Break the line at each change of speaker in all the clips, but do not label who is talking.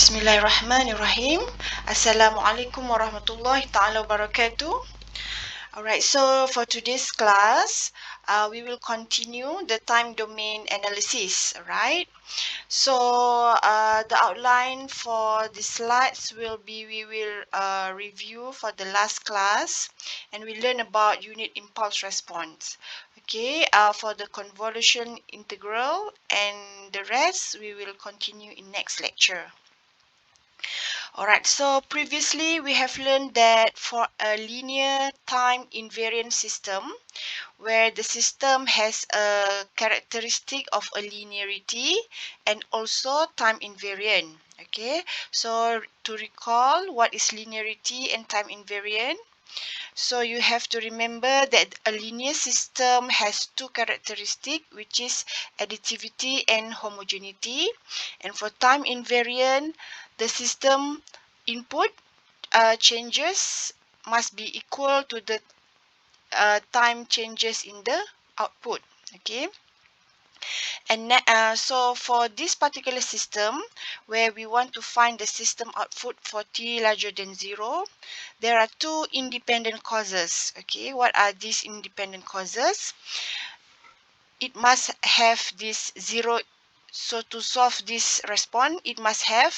Bismillahirrahmanirrahim. Assalamualaikum warahmatullahi ta'ala wabarakatuh. Alright, so for today's class, we will continue the time domain analysis. Alright, so the outline for the slides will be we will review for the last class and we learn about unit impulse response. Okay, for the convolution integral and the rest we will continue in next lecture. Alright, so previously we have learned that for a linear time invariant system, where the system has a characteristic of a linearity and also time invariant. Okay, so to recall what is linearity and time invariant, so you have to remember that a linear system has two characteristics, which is additivity and homogeneity. And for time invariant, the system input changes must be equal to the time changes in the output. Okay. And so for this particular system, where we want to find the system output for t larger than 0, there are two independent causes. Okay, what are these independent causes? It must have this 0. So to solve this response, it must have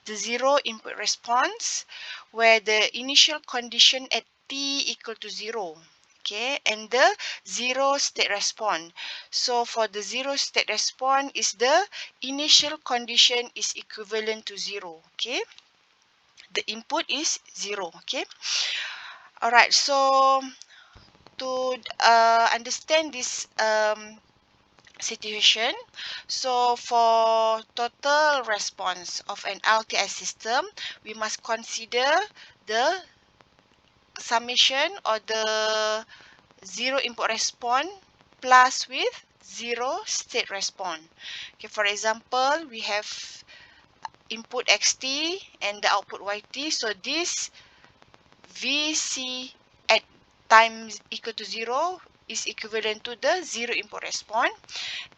the 0 input response, where the initial condition at t equal to 0. Okay, and the 0 state response. So for the 0 state response is the initial condition is equivalent to 0. Okay, the input is 0. Okay, all right, so to understand this situation, so for total response of an LTI system, we must consider the summation or the 0 input response plus with 0 state response. Okay, for example, we have input xt and the output yt, so this vc at time equal to 0 is equivalent to the 0 input response,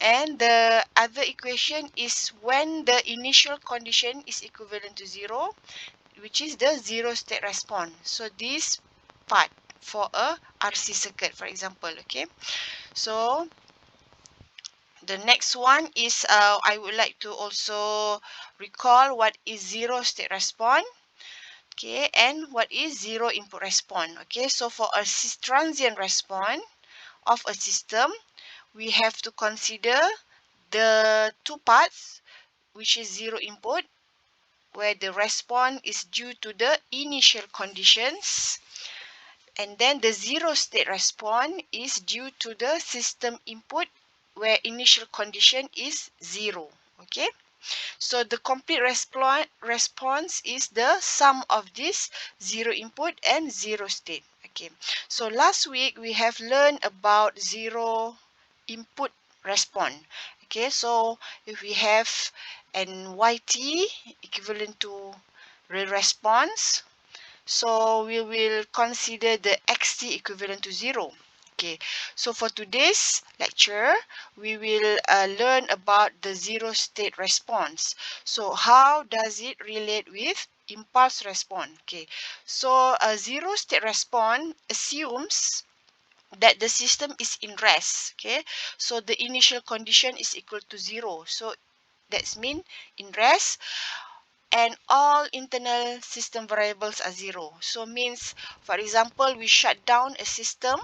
and the other equation is when the initial condition is equivalent to 0, which is the 0 state response. So this part for a RC circuit, for example. Okay, so the next one is I would like to also recall what is 0 state response. Okay, and what is 0 input response. Okay, so for a transient response of a system, we have to consider the two parts, which is 0 input, where the response is due to the initial conditions, and then the 0 state response is due to the system input, where initial condition is 0. Okay, so the complete response is the sum of this 0 input and 0 state. Okay, so last week we have learned about 0 input response. Okay, so if we have an yt equivalent to the response, so we will consider the xt equivalent to 0. Okay, so for today's lecture, we will learn about the 0 state response. So how does it relate with impulse response? Okay, so a 0 state response assumes that the system is in rest. Okay, so the initial condition is equal to 0. So that's mean in rest, and all internal system variables are 0. So means, for example, we shut down a system,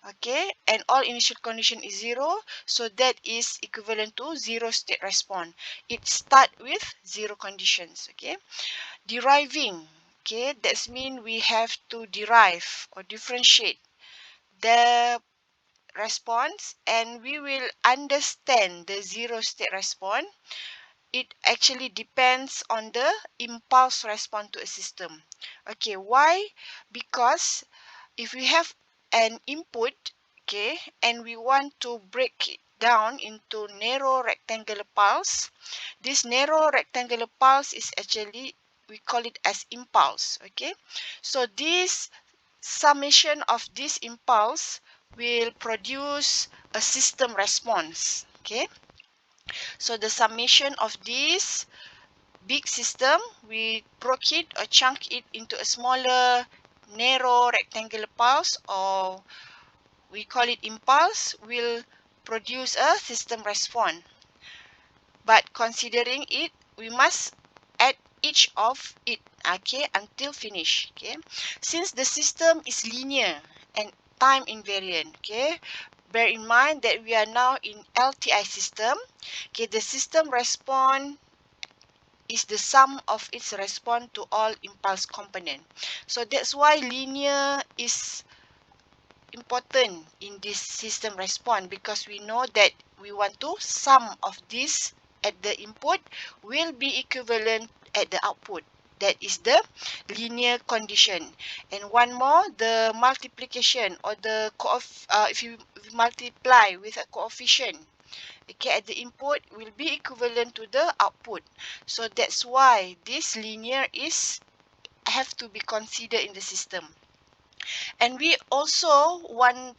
okay, and all initial condition is 0. So that is equivalent to 0 state response. It start with 0 conditions. Okay, deriving, okay, that's mean we have to derive or differentiate the response, and we will understand the 0 state response. It actually depends on the impulse response to a system. Okay, why? Because if we have an input, okay, and we want to break it down into narrow rectangular pulse, this narrow rectangular pulse is actually, we call it as impulse. Okay, so this summation of this impulse will produce a system response. Okay, so the summation of this big system, we broke it or chunk it into a smaller, narrow rectangular pulse, or we call it impulse, will produce a system response. But considering it, we must add each of it, okay, until finish. Okay, since the system is linear and time invariant, okay, bear in mind that we are now in LTI system. Okay, the system response is the sum of its response to all impulse component. So that's why linear is important in this system response, because we know that we want to sum of this at the input will be equivalent at the output. That is the linear condition. And one more, the multiplication or the if you multiply with a coefficient, okay, at the input will be equivalent to the output. So that's why this linear is have to be considered in the system. And we also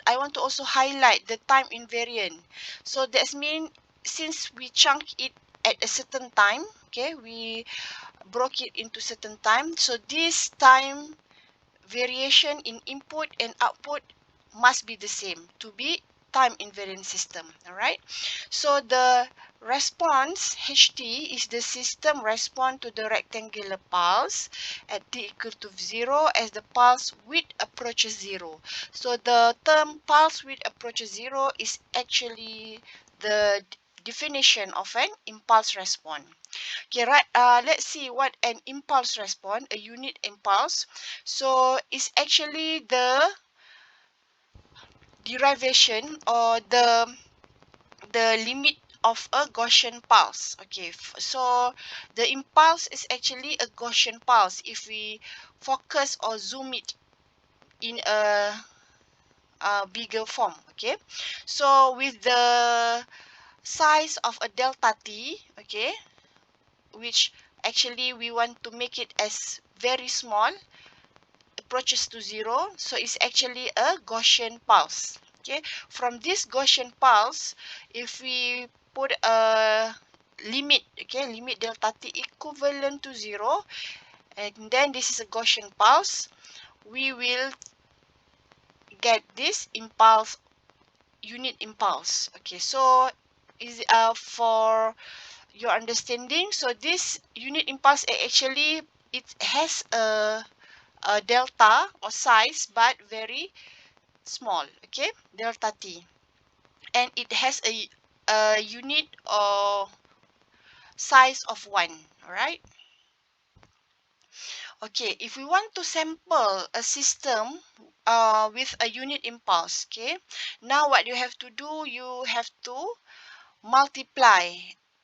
I want to also highlight the time invariant. So that means since we chunk it at a certain time, okay, we broke it into certain time. So this time variation in input and output must be the same to be time invariant system. All right. So the response HT is the system response to the rectangular pulse at t equal to 0 as the pulse width approaches 0. So the term pulse width approaches 0 is actually the definition of an impulse response. Okay, right. Let's see what an impulse response, a unit impulse. So it's actually the derivation or the limit of a Gaussian pulse. Okay, so the impulse is actually a Gaussian pulse if we focus or zoom it in a bigger form. Okay, so with the size of a delta t, okay, which actually we want to make it as very small, approaches to 0, so it's actually a Gaussian pulse. Okay, from this Gaussian pulse, if we put a limit, okay, limit delta t equivalent to 0, and then this is a Gaussian pulse, we will get this impulse, unit impulse. Okay, so is for your understanding, so this unit impulse actually it has a delta or size but very small, okay, delta t, and it has a unit or size of 1. All right. Okay, if we want to sample a system with a unit impulse, okay, now what you have to do, you have to multiply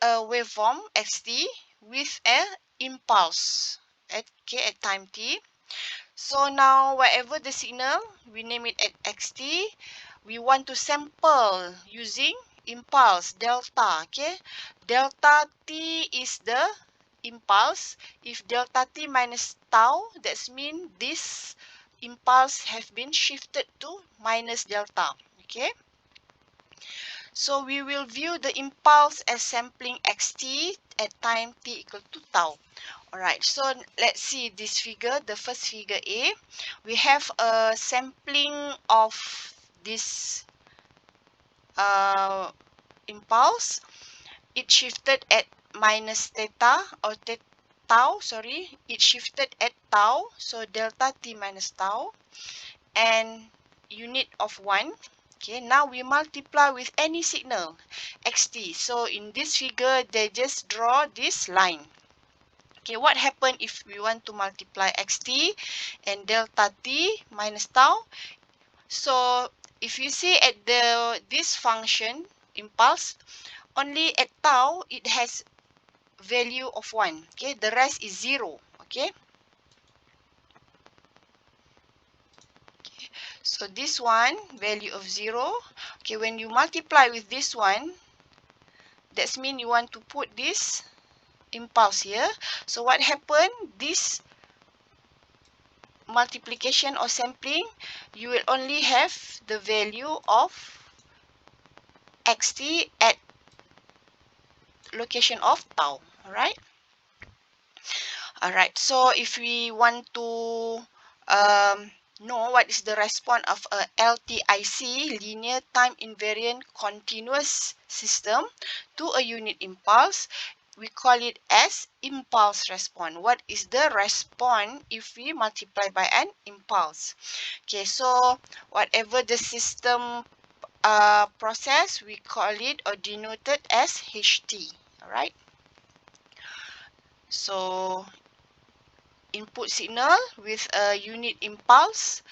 a waveform xt with a impulse at, okay, at time t. So now whatever the signal, we name it at xt, we want to sample using impulse delta, okay. Delta t is the impulse. If delta t minus tau, that means this impulse have been shifted to minus delta, okay. So we will view the impulse as sampling xt at time t equal to tau. Alright, so let's see this figure, the first figure A. We have a sampling of this impulse. It shifted at minus theta or tau, sorry. It shifted at tau, so delta t minus tau, and unit of 1. Okay, now we multiply with any signal, xt. So in this figure, they just draw this line. Okay, what happened if we want to multiply xt and delta t minus tau? So if you see at this function impulse, only at tau it has value of 1. Okay, the rest is 0. Okay. So this one, value of 0. Okay, when you multiply with this one, that means you want to put this impulse here. So what happened? This multiplication or sampling, you will only have the value of xt at location of tau. Alright. Alright, so if we want to know what is the response of a LTIC, linear time invariant continuous system, to a unit impulse, we call it as impulse response. What is the response if we multiply by an impulse? Okay, so whatever the system process, we call it or denoted as HT. Alright, so input signal with a unit impulse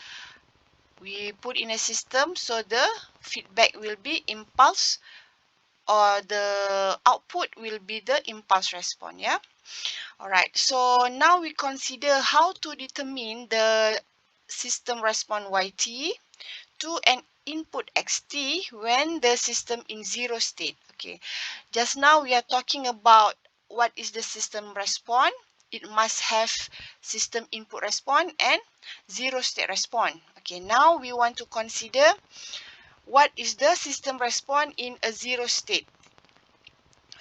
we put in a system, so the feedback will be impulse, or the output will be the impulse response. Yeah, all right, so now we consider how to determine the system response YT to an input XT when the system in zero state. Okay, just now we are talking about what is the system response. It must have system input response and zero state response. Okay, now we want to consider what is the system response in a zero state.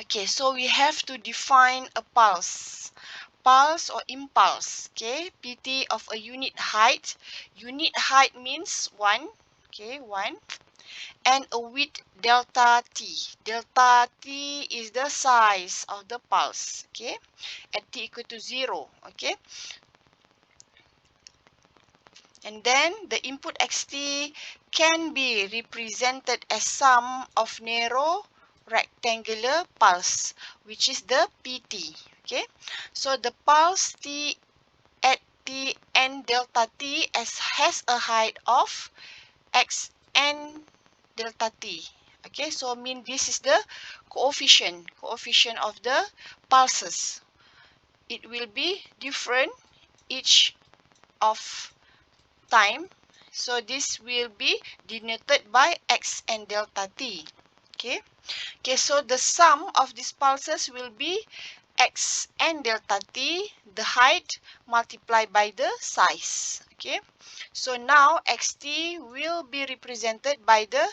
Okay, so we have to define a pulse. Pulse or impulse, okay, PT of a unit height. Unit height means 1, okay, 1. And a width delta t. Delta t is the size of the pulse, okay, at t equal to 0, okay. And then the input xt can be represented as sum of narrow rectangular pulse, which is the pt, okay. So the pulse t at t and delta t has a height of x and delta t. Okay, so mean this is the coefficient of the pulses. It will be different each of time. So this will be denoted by x and delta t. Okay. Okay, so the sum of these pulses will be x and delta t, the height multiplied by the size. Okay, so now xt will be represented by the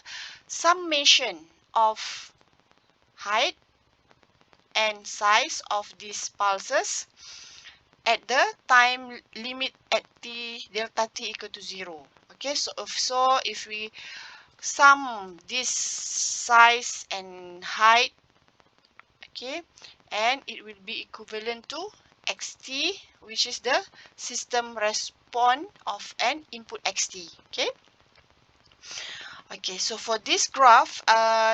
summation of height and size of these pulses at the time limit at t delta t equal to 0. Okay, so if we sum this size and height, okay, and it will be equivalent to xt, which is the system response of an input xt. Okay, okay, so for this graph,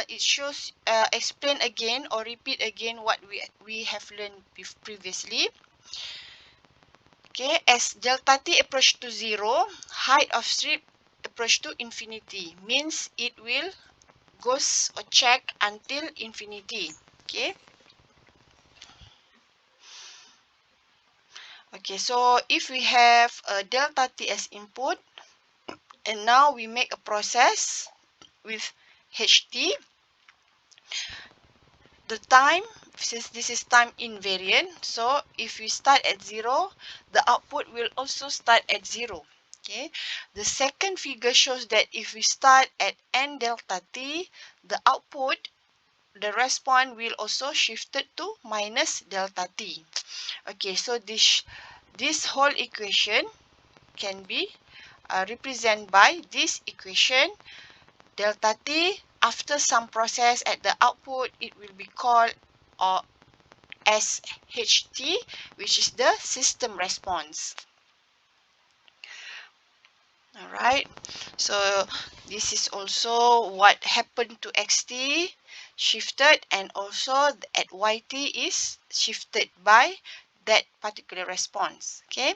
it shows explain again or repeat again what we have learned previously. Okay, as delta t approach to 0, height of strip approach to infinity, means it will goes or check until infinity. Okay. Okay, so if we have a delta t as input, and now we make a process with ht, the time, since this is time invariant, so if we start at 0, the output will also start at 0. Okay, the second figure shows that if we start at n delta t, the output, the response will also shifted to minus delta t. Okay, so this whole equation can be represented by this equation. Delta t, after some process at the output, it will be called or as ht, which is the system response. Alright, so this is also what happened to xt, shifted, and also at yt is shifted by that particular response. Okay,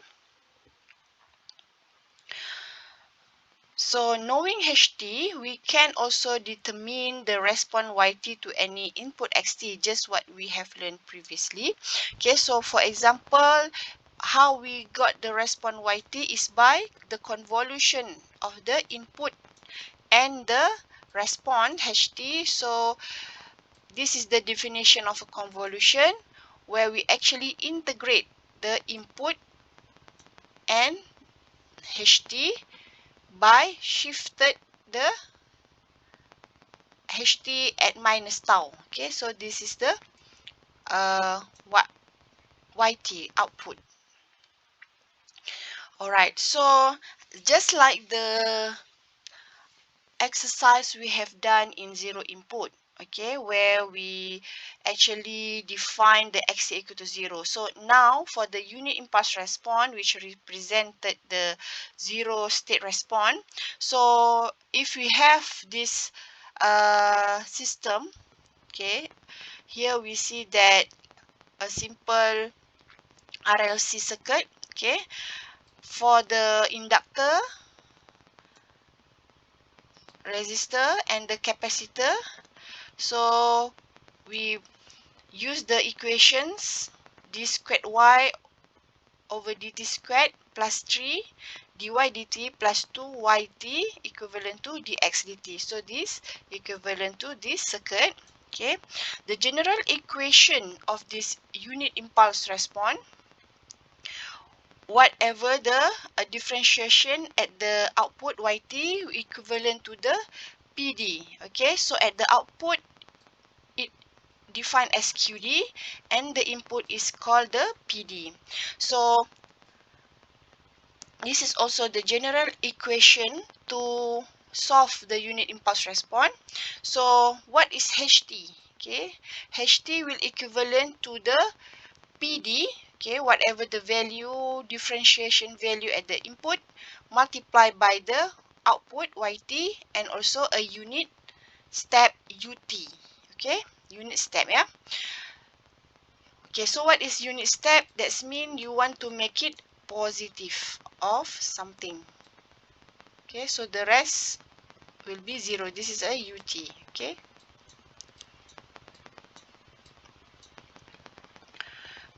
so knowing ht, we can also determine the response yt to any input xt, just what we have learned previously. Okay, so for example, how we got the response yt is by the convolution of the input and the response ht. So this is the definition of a convolution, where we actually integrate the input and ht by shifted the ht at minus tau. Okay, so this is the what YT output. Alright, so just like the exercise we have done in zero input, okay, where we actually define the x equal to 0. So now for the unit impulse response, which represented the zero state response, so if we have this system, okay, here we see that a simple RLC circuit, okay, for the inductor, resistor and the capacitor. So we use the equations d squared y over dt squared plus 3 dy dt plus 2 yt equivalent to dx dt. So this equivalent to this circuit. Okay, the general equation of this unit impulse response, whatever the differentiation at the output yt equivalent to the PD. Okay, so at the output it defined as QD and the input is called the PD. So this is also the general equation to solve the unit impulse response. So what is HT? Okay, HT will equivalent to the PD, okay, whatever the value, differentiation value at the input, multiplied by the output YT and also a unit step UT. Okay, unit step, yeah. Okay, so what is unit step? That's mean you want to make it positive of something. Okay, so the rest will be 0. This is a UT. Okay.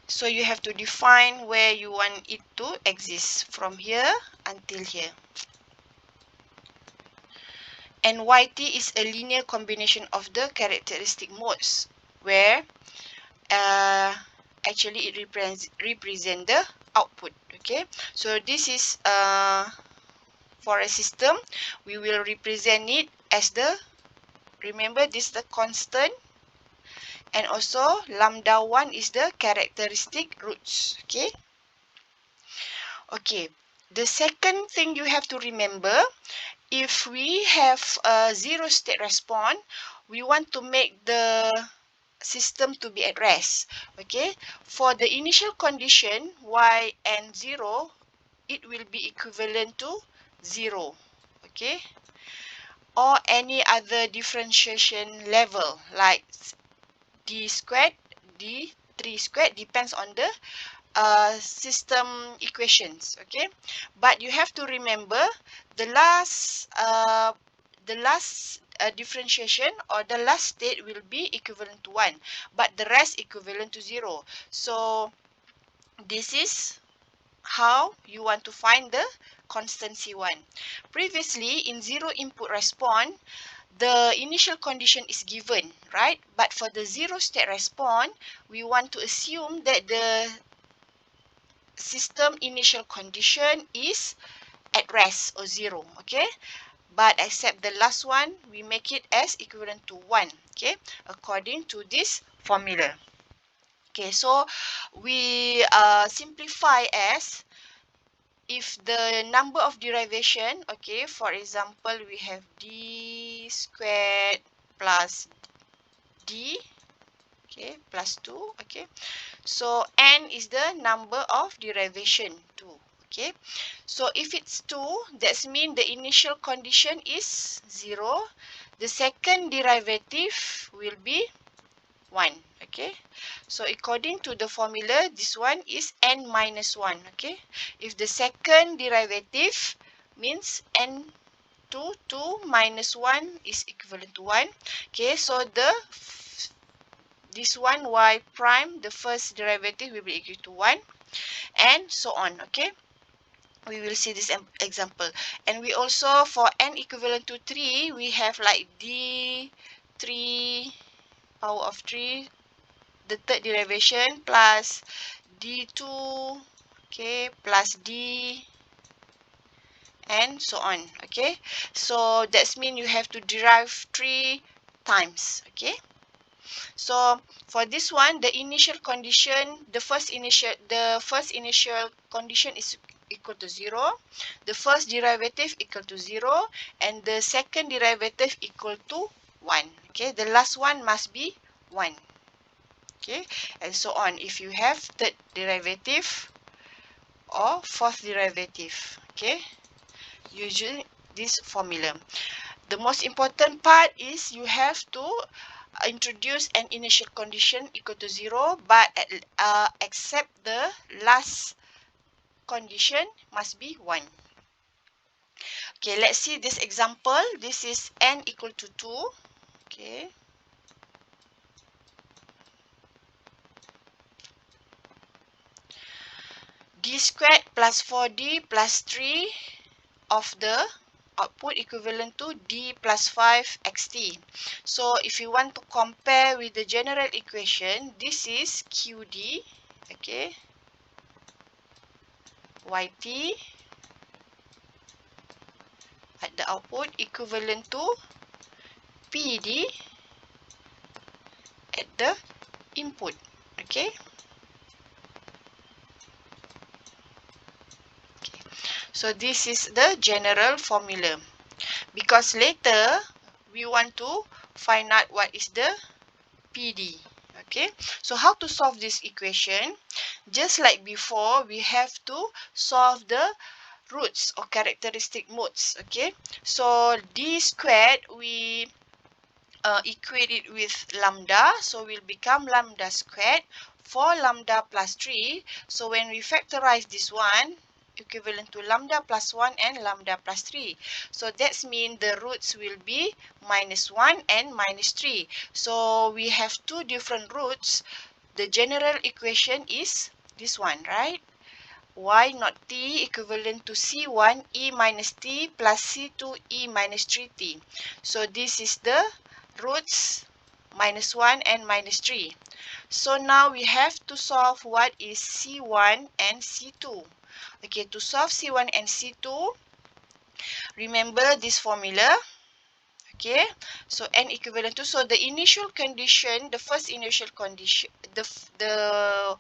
So you have to define where you want it to exist from here until here. And YT is a linear combination of the characteristic modes where actually it represent the output. Okay, so this is for a system, we will represent it as the, remember this is the constant, and also lambda 1 is the characteristic roots. Okay. Okay, the second thing you have to remember, if we have a zero state response, we want to make the system to be at rest. Okay, for the initial condition y and 0, it will be equivalent to 0. Okay, or any other differentiation level like d squared, d3 squared, depends on the system equations. Okay, but you have to remember the last differentiation or the last state will be equivalent to 1, but the rest equivalent to 0. So this is how you want to find the constancy 1. Previously in zero input response, the initial condition is given, right? But for the zero state response, we want to assume that the system initial condition is at rest or 0. Okay, but except the last one, we make it as equivalent to 1. Okay, according to this formula. Okay, so we simplify as, if the number of derivation, okay, for example, we have d squared plus d, okay, plus 2, okay. So n is the number of derivation 2. Okay, so if it's 2, that means the initial condition is 0. The second derivative will be 1. Okay, so according to the formula, this one is n minus 1. Okay, if the second derivative means n2 2 minus 1 is equivalent to 1. Okay, so this one y prime, the first derivative will be equal to 1, and so on. Okay, we will see this example. And we also, for n equivalent to 3, we have like d3 power of 3, the third derivation, plus d2, okay, plus d, and so on. Okay, so that's mean you have to derive 3 times. Okay, So for this one, the initial condition, the first initial condition is equal to 0, the first derivative equal to 0, and the second derivative equal to 1. Okay, the last one must be 1. Okay, and so on. If you have third derivative or fourth derivative, okay, using this formula. The most important part is you have to introduce an initial condition equal to 0, but except the last condition must be 1. Okay, let's see this example. This is n equal to 2. Okay. D squared plus 4d plus 3 of the output equivalent to d plus 5 xt. So if you want to compare with the general equation, this is qd, okay, yt at the output equivalent to pd at the input. Okay. So this is the general formula. Because later we want to find out what is the PD. Okay. So how to solve this equation? Just like before, we have to solve the roots or characteristic modes. Okay. So d squared, we equate it with lambda, so will become lambda squared for lambda plus 3. So when we factorize this one, equivalent to lambda plus 1 and lambda plus 3. So that means the roots will be minus 1 and minus 3. So we have two different roots. The general equation is this one, right? Y naught t equivalent to C1 E minus t plus C2 E minus 3t. So this is the roots minus 1 and minus 3. So now we have to solve what is C1 and C2. Okay, to solve C1 and C2, remember this formula. Okay, so n equivalent to, so the initial condition, the first initial condition, the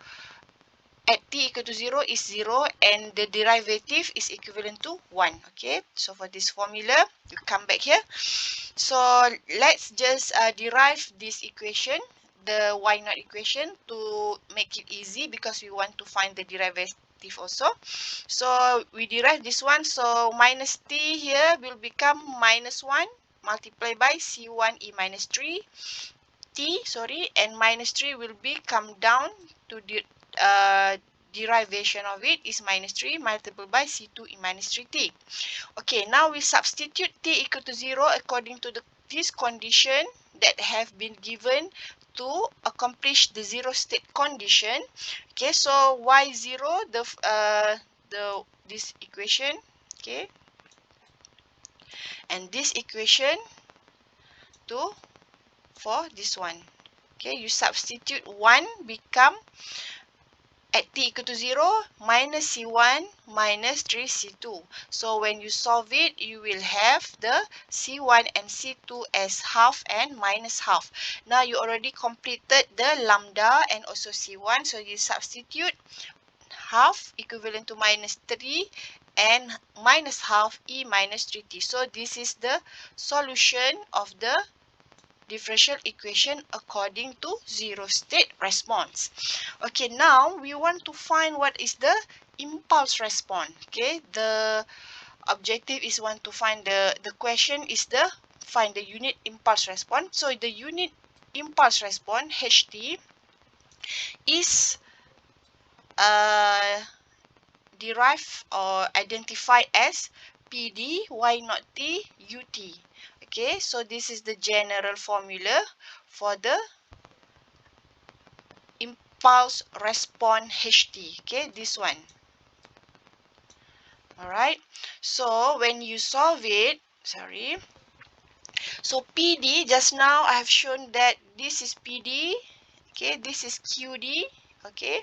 at t equal to 0 is 0 and the derivative is equivalent to 1. Okay, so for this formula, you come back here. So let's just derive this equation, the y naught equation, to make it easy because we want to find the derivative also. So we derive this one. So minus t here will become minus 1 multiplied by C1 E minus 3 t, sorry, and minus 3 will be come down to the derivation of it is minus 3 multiplied by C2 E minus 3t. Okay, now we substitute t equal to 0 according to this condition that have been given to accomplish the zero state condition. Okay, so y0, this equation, okay, and this equation to for this one. Okay, you substitute 1 become at t equal to 0 minus C1 minus 3C2. So when you solve it, you will have the C1 and C2 as half and minus half. Now you already completed the lambda and also C1. So you substitute half equivalent to minus 3 and minus half E minus 3t. So this is the solution of the differential equation according to zero state response. Okay, now we want to find what is the impulse response. Okay, the objective is want to find the question is the find the unit impulse response. So the unit impulse response HT is derived or identified as PD Y naught T UT. Okay, so this is the general formula for the impulse response HT. Okay, this one. Alright, so when you solve it, sorry. So PD, just now I have shown that this is PD. Okay, this is QD. Okay,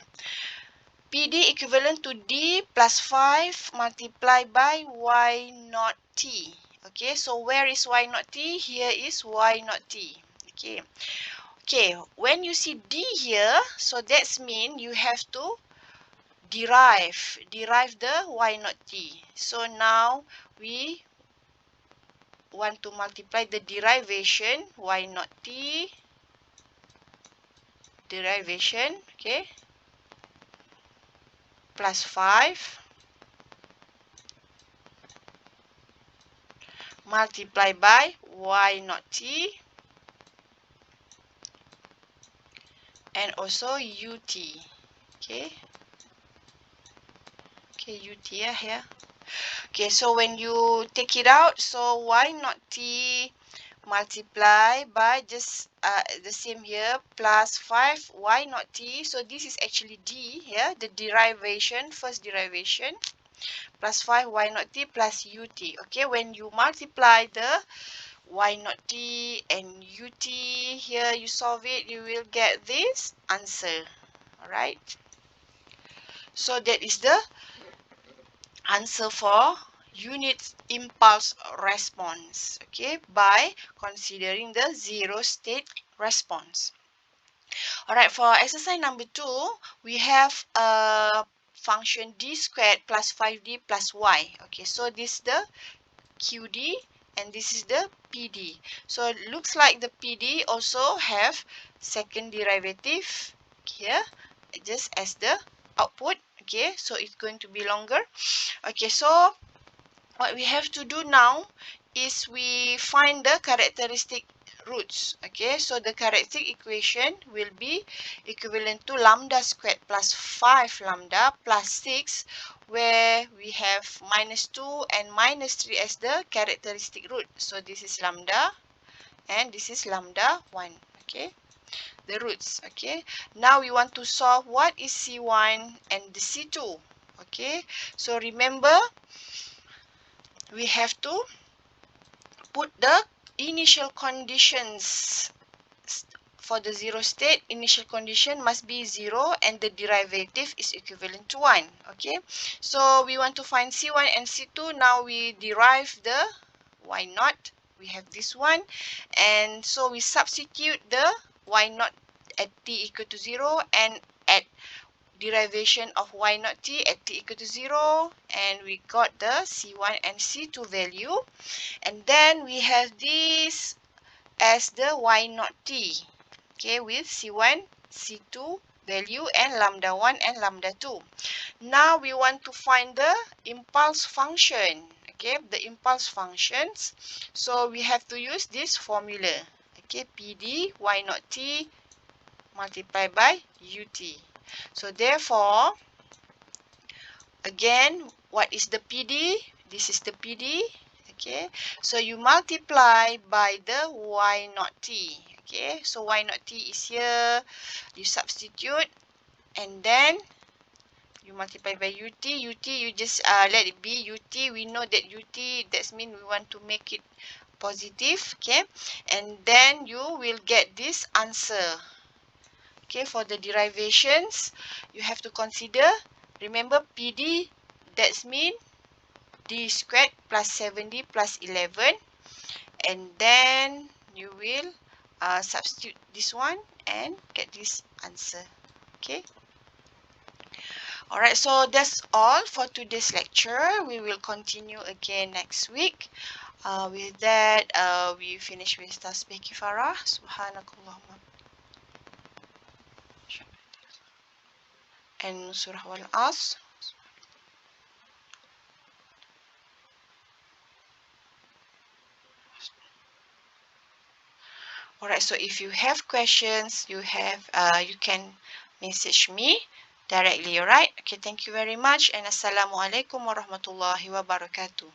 PD equivalent to D plus 5 multiplied by Y naught T. Okay, so where is Y naught T? Here is Y naught T. Okay, Okay, when you see D here, so that's mean you have to derive the y naught t. So now we want to multiply the derivation y naught t, derivation, okay, plus 5 multiply by y naught t and also ut. Okay, okay, ut here. Okay, so when you take it out, so y naught t multiply by just the same here plus 5 y naught t. So this is actually d here, the derivation, first derivation, plus 5 y naught t plus ut. Okay, when you multiply the y naught t and ut here, you solve it, you will get this answer. All right, so that is the answer for unit impulse response, okay, by considering the zero state response. All right, for exercise number 2, we have a function d squared plus 5d plus y. Okay, so this is the qd and this is the pd. So it looks like the pd also have second derivative here, just as the output. Okay, so it's going to be longer. Okay, so what we have to do now is we find the characteristic roots. Okay, so the characteristic equation will be equivalent to lambda squared plus 5 lambda plus 6, where we have minus 2 and minus 3 as the characteristic root. So this is lambda and this is lambda 1. Okay, the roots. Okay, now we want to solve what is C1 and the C2. Okay, so remember, we have to put the initial conditions. For the zero state, initial condition must be 0 and the derivative is equivalent to 1. Okay, so we want to find C1 and C2. Now we derive the y naught. We have this one, and so we substitute the y naught at t equal to 0 and at derivation of y naught t at t equal to 0, and we got the C1 and C2 value. And then we have this as the y naught t, okay, with C1, C2 value and lambda 1 and lambda 2. Now we want to find the impulse function, okay, the impulse functions. So we have to use this formula, okay, PD y naught t multiplied by ut. So therefore, again, what is the PD? This is the PD. Okay, so you multiply by the y naught t. Okay, so y naught t is here. You substitute and then you multiply by ut. Ut, you just let it be ut. We know that ut, that means we want to make it positive. Okay, and then you will get this answer. Okay, for the derivations, you have to consider, remember PD, that's mean d squared plus 7d plus 11, and then you will substitute this one and get this answer. Okay, alright, so that's all for today's lecture. We will continue again next week. With that, we finish with tasbih kifarah. Subhanakallahumma and surah wal asr. Alright, so if you have questions, you can message me directly. Alright, okay, thank you very much, and assalamualaikum warahmatullahi wabarakatuh.